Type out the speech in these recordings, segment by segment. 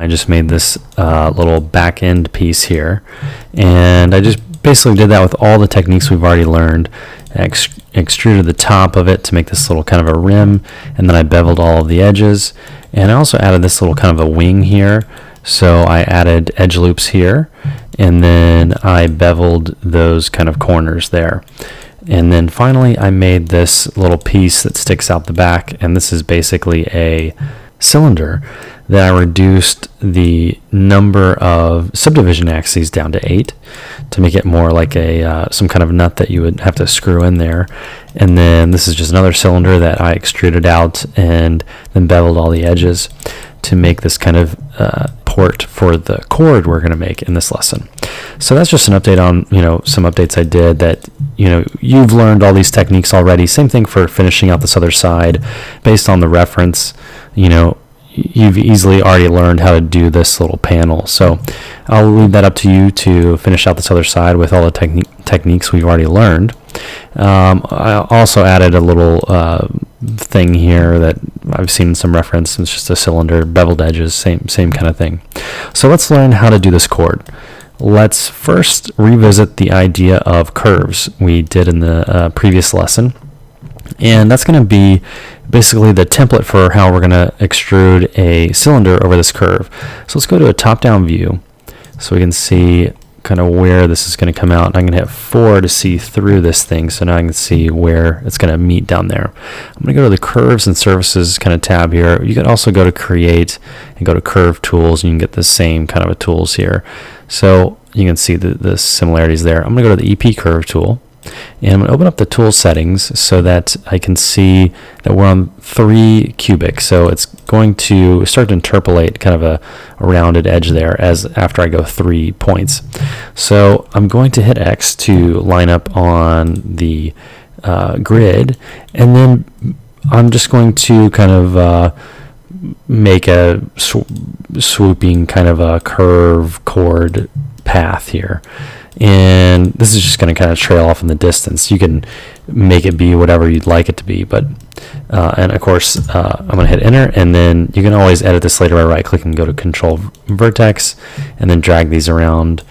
I just made this little back end piece here, and I just basically did that with all the techniques we've already learned. Extruded the top of it to make this little kind of a rim, and then I beveled all of the edges, and I also added this little kind of a wing here. So I added edge loops here, and then I beveled those kind of corners there. And then finally I made this little piece that sticks out the back, and this is basically a cylinder that I reduced the number of subdivision axes down to 8 to make it more like a some kind of nut that you would have to screw in there. And then this is just another cylinder that I extruded out and then beveled all the edges to make this kind of port for the cord we're going to make in this lesson. So that's just an update on, some updates I did that, you've learned all these techniques already. Same thing for finishing out this other side based on the reference. You've easily already learned how to do this little panel. So I'll leave that up to you to finish out this other side with all the techniques we've already learned. I also added a little thing here that I've seen some reference. It's just a cylinder, beveled edges, same kind of thing. So let's learn how to do this chord. Let's first revisit the idea of curves we did in the previous lesson. And that's going to be basically the template for how we're going to extrude a cylinder over this curve. So let's go to a top-down view so we can see kind of where this is going to come out. And I'm going to hit 4 to see through this thing, so now I can see where it's going to meet down there. I'm going to go to the Curves and Surfaces kind of tab here. You can also go to Create and go to Curve Tools, and you can get the same kind of a tools here. So you can see the similarities there. I'm going to go to the EP Curve tool, and I'm going to open up the tool settings so that I can see that we're on 3 cubic. So it's going to start to interpolate kind of a rounded edge there as after I go 3 points. So I'm going to hit X to line up on the grid, and then I'm just going to kind of make a swooping kind of a curve chord path here. And this is just going to kind of trail off in the distance. You can make it be whatever you'd like it to be, but and of course I'm going to hit enter, and then you can always edit this later by right clicking and go to Control Vertex and then drag these around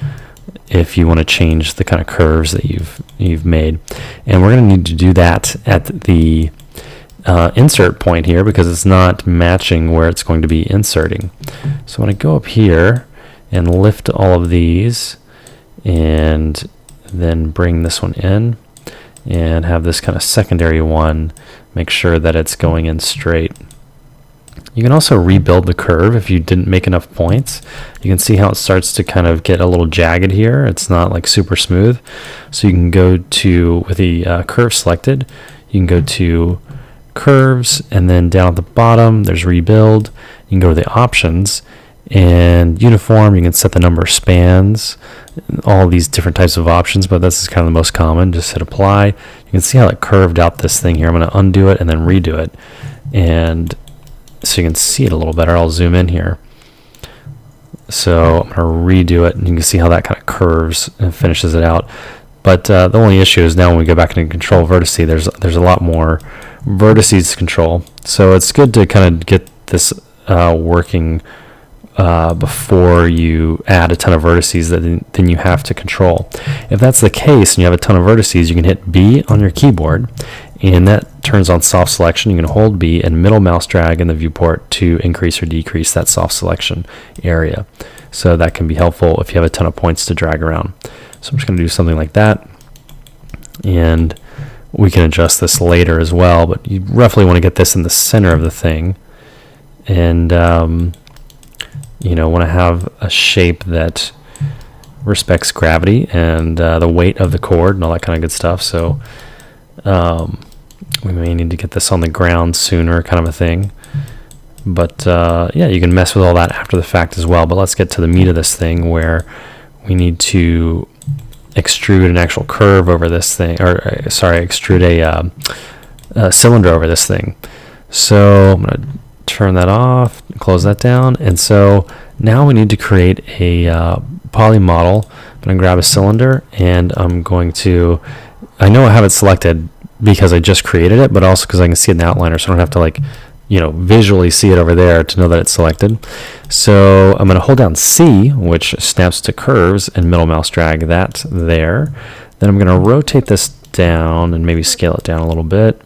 if you want to change the kind of curves that you've made. And we're going to need to do that at the insert point here because it's not matching where it's going to be inserting. So I'm going to go up here and lift all of these and then bring this one in and have this kind of secondary one, make sure that it's going in straight. You can also rebuild the curve if you didn't make enough points. You can see how it starts to kind of get a little jagged here. It's not like super smooth. So you can go to, with the curve selected, you can go to Curves, and then down at the bottom there's Rebuild. You can go to the options, and uniform, you can set the number of spans, all these different types of options, but this is kind of the most common. Just hit apply. You can see how it curved out this thing here. I'm going to undo it and then redo it, and so you can see it a little better. I'll zoom in here. So I'm going to redo it, and you can see how that kind of curves and finishes it out. But the only issue is now when we go back into Control Vertices, there's a lot more vertices to control. So it's good to kind of get this working before you add a ton of vertices that then you have to control. If that's the case and you have a ton of vertices, you can hit B on your keyboard, and that turns on soft selection. You can hold B and middle mouse drag in the viewport to increase or decrease that soft selection area. So that can be helpful if you have a ton of points to drag around. So I'm just going to do something like that, and we can adjust this later as well, but you roughly want to get this in the center of the thing, and want to have a shape that respects gravity and the weight of the cord and all that kind of good stuff. So we may need to get this on the ground sooner, kind of a thing. But yeah, you can mess with all that after the fact as well. But let's get to the meat of this thing, where we need to extrude an actual curve over this thing, or extrude a cylinder over this thing. So I'm going to turn that off, close that down, and so now we need to create a poly model. I'm going to grab a cylinder, and I'm going to, I know I have it selected because I just created it, but also because I can see it in the outliner, so I don't have to like visually see it over there to know that it's selected. So I'm going to hold down C, which snaps to curves, and middle mouse drag that there. Then I'm going to rotate this down and maybe scale it down a little bit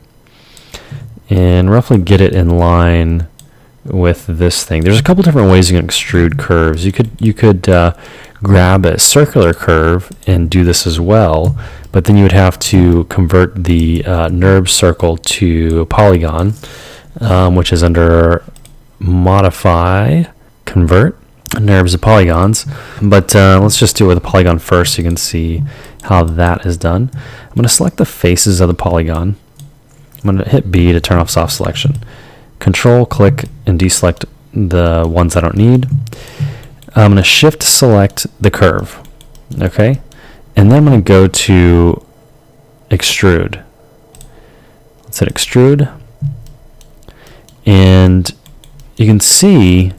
and roughly get it in line with this thing. There's a couple different ways you can extrude curves. You could grab a circular curve and do this as well, but then you would have to convert the NURB circle to a polygon, which is under Modify, Convert, NURBs to polygons. But let's just do it with a polygon first so you can see how that is done. I'm going to select the faces of the polygon. I'm going to hit B to turn off soft selection. Control, click, and deselect the ones I don't need. I'm going to shift select the curve. Okay? And then I'm going to go to extrude. Let's hit extrude. And you can see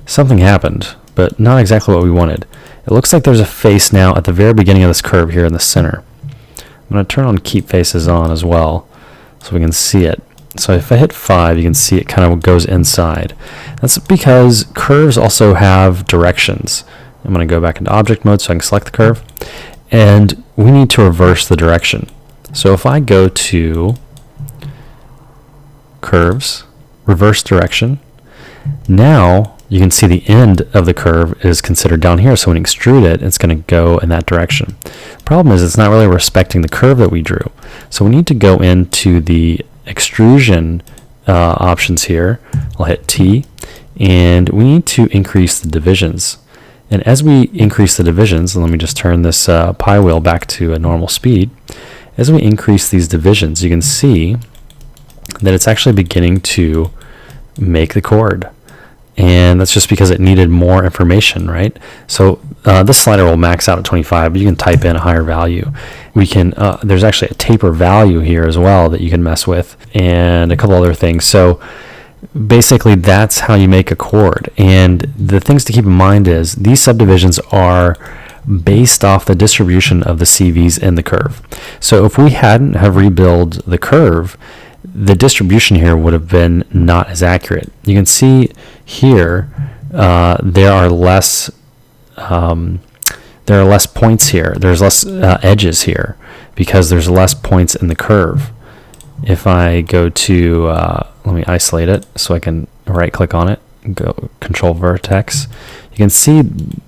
something happened, but not exactly what we wanted. It looks like there's a face now at the very beginning of this curve here in the center. I'm going to turn on keep faces on as well so we can see it. So if I hit 5, you can see it kind of goes inside. That's because curves also have directions. I'm going to go back into object mode so I can select the curve. And we need to reverse the direction. So if I go to curves, reverse direction, now you can see the end of the curve is considered down here. So when you extrude it, it's going to go in that direction. Problem is it's not really respecting the curve that we drew. So we need to go into the extrusion options here. I'll hit T, and we need to increase the divisions. And as we increase the divisions, let me just turn this pie wheel back to a normal speed. As we increase these divisions, you can see that it's actually beginning to make the chord. And that's just because it needed more information, right? So this slider will max out at 25, but you can type in a higher value. We can, there's actually a taper value here as well that you can mess with, and a couple other things. So basically that's how you make a chord. And the things to keep in mind is these subdivisions are based off the distribution of the CVs in the curve. So if we hadn't have rebuild the curve, the distribution here would have been not as accurate. You can see here there are less points here. There's less edges here because there's less points in the curve. If I go to let me isolate it so I can right click on it and go control vertex, you can see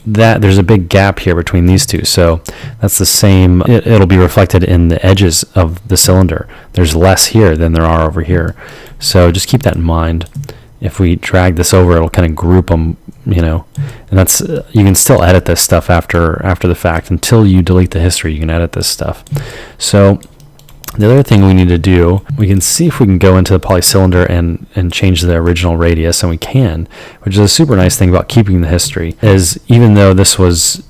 that there's a big gap here between these two. So that's the same, it'll be reflected in the edges of the cylinder. There's less here than there are over here. So just keep that in mind. If we drag this over, it'll kind of group them, and that's, you can still edit this stuff after the fact. Until you delete the history, you can edit this stuff. So the other thing we need to do, we can see if we can go into the polycylinder and change the original radius, and we can, which is a super nice thing about keeping the history, is even though this was,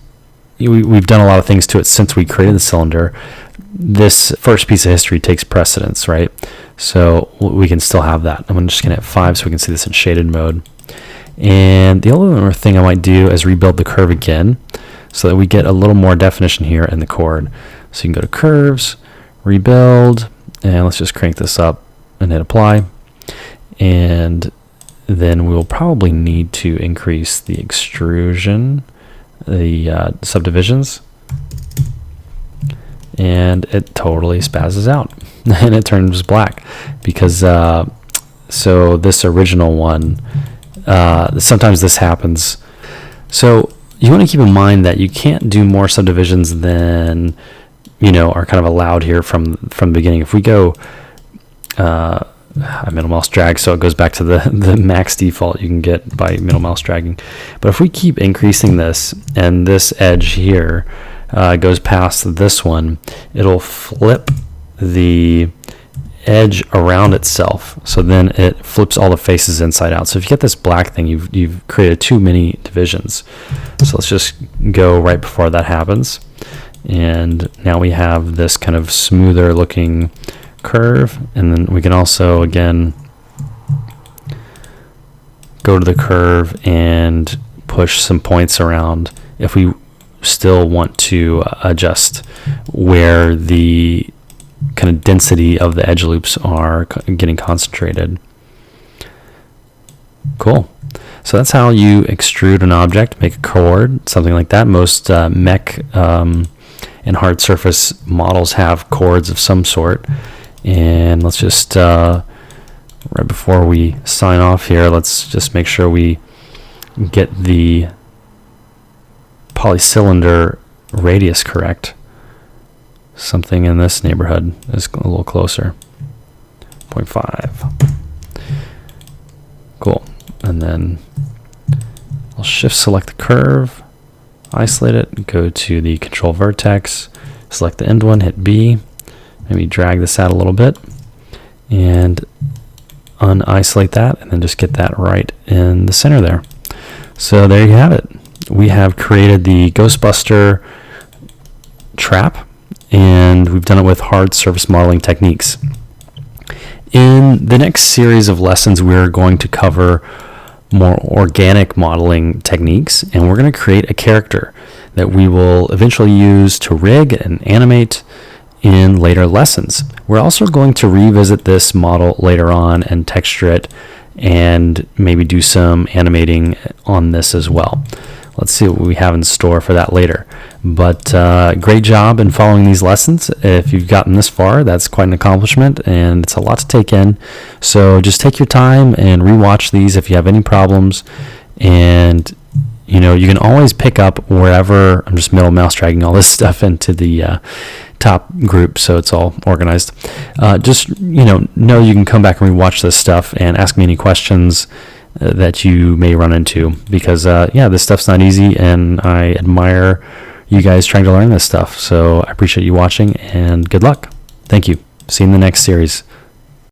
we've done a lot of things to it since we created the cylinder, this first piece of history takes precedence, right? So we can still have that. I'm just going to hit 5 so we can see this in shaded mode. And the only other thing I might do is rebuild the curve again so that we get a little more definition here in the chord. So you can go to curves, rebuild, and let's just crank this up and hit apply. And then we'll probably need to increase the extrusion, the subdivisions, and it totally spazzes out and it turns black because so this original one, sometimes this happens. So you want to keep in mind that you can't do more subdivisions than are kind of allowed here from the beginning. If we go I middle mouse drag so it goes back to the max default you can get by middle mouse dragging. But if we keep increasing this and this edge here goes past this one, it'll flip the edge around itself, so then it flips all the faces inside out. So if you get this black thing, you've created too many divisions. So let's just go right before that happens. And now we have this kind of smoother looking curve, and then we can also again go to the curve and push some points around if we still want to adjust where the kind of density of the edge loops are getting concentrated. Cool. So that's how you extrude an object, make a chord, something like that. Most mech and hard surface models have chords of some sort. And let's just, right before we sign off here, let's just make sure we get the polycylinder radius correct. Something in this neighborhood is a little closer. 0.5. Cool. And then I'll shift select the curve, isolate it, go to the control vertex, select the end one, hit B, maybe drag this out a little bit, and unisolate that, and then just get that right in the center there. So there you have it. We have created the GhostBuster trap, and we've done it with hard surface modeling techniques. In the next series of lessons, we're going to cover more organic modeling techniques, and we're going to create a character that we will eventually use to rig and animate in later lessons. We're also going to revisit this model later on and texture it and maybe do some animating on this as well. Let's see what we have in store for that later. But great job in following these lessons. If you've gotten this far, that's quite an accomplishment, and it's a lot to take in. So just take your time and rewatch these if you have any problems. And you know, you can always pick up wherever. I'm just middle mouse dragging all this stuff into the top group so it's all organized. Just know you can come back and rewatch this stuff and ask me any questions that you may run into, because yeah, this stuff's not easy, and I admire you guys trying to learn this stuff. So I appreciate you watching, and good luck. Thank you. See you in the next series.